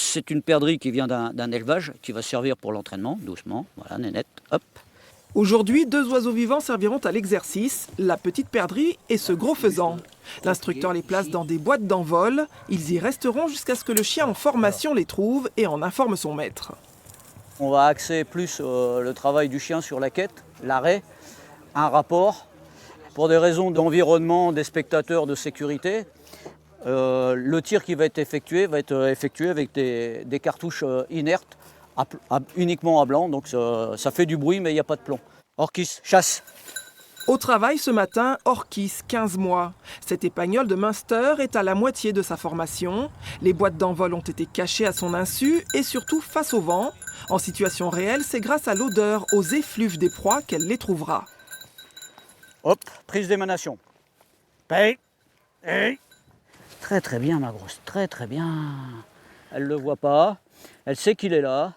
c'est une perdrix qui vient d'un élevage qui va servir pour l'entraînement, doucement. Voilà, nénette, hop. Aujourd'hui, 2 oiseaux vivants serviront à l'exercice, la petite perdrix et ce gros faisan. L'instructeur les place dans des boîtes d'envol. Ils y resteront jusqu'à ce que le chien en formation les trouve et en informe son maître. On va axer plus le travail du chien sur la quête, l'arrêt, un rapport. Pour des raisons d'environnement, des spectateurs, de sécurité, le tir qui va être effectué avec des cartouches inertes, uniquement à blanc, donc ça fait du bruit mais il n'y a pas de plomb. Orchis, chasse. Au travail ce matin, Orchis, 15 mois. Cet épagnol de Münster est à la moitié de sa formation. Les boîtes d'envol ont été cachées à son insu et surtout face au vent. En situation réelle, c'est grâce à l'odeur, aux effluves des proies qu'elle les trouvera. Hop, prise d'émanation. Paye. Hey. Très très bien ma grosse, très très bien. Elle ne le voit pas, elle sait qu'il est là.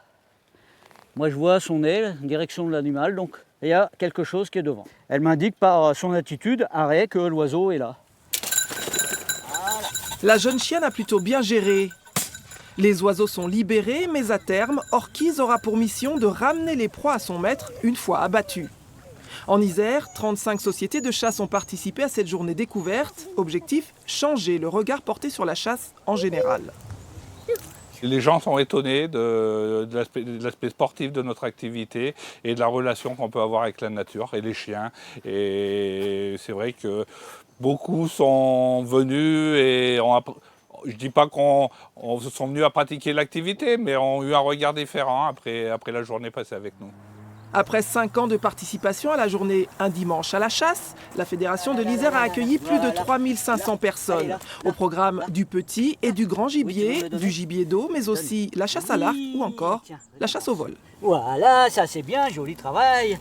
Moi je vois son nez, direction de l'animal, donc il y a quelque chose qui est devant. Elle m'indique par son attitude, arrêt, que l'oiseau est là. Voilà. La jeune chienne a plutôt bien géré. Les oiseaux sont libérés, mais à terme, Orchis aura pour mission de ramener les proies à son maître une fois abattues. En Isère, 35 sociétés de chasse ont participé à cette journée découverte. Objectif, changer le regard porté sur la chasse en général. Les gens sont étonnés de l'aspect sportif de notre activité et de la relation qu'on peut avoir avec la nature et les chiens. Et c'est vrai que beaucoup sont venus et je ne dis pas qu'on sont venus à pratiquer l'activité, mais ont eu un regard différent après la journée passée avec nous. Après 5 ans de participation à la journée Un dimanche à la chasse, la Fédération de l'Isère a accueilli plus de 3500 personnes. Au programme du petit et du grand gibier, du gibier d'eau, mais aussi la chasse à l'arc ou encore la chasse au vol. Voilà, ça c'est bien, joli travail.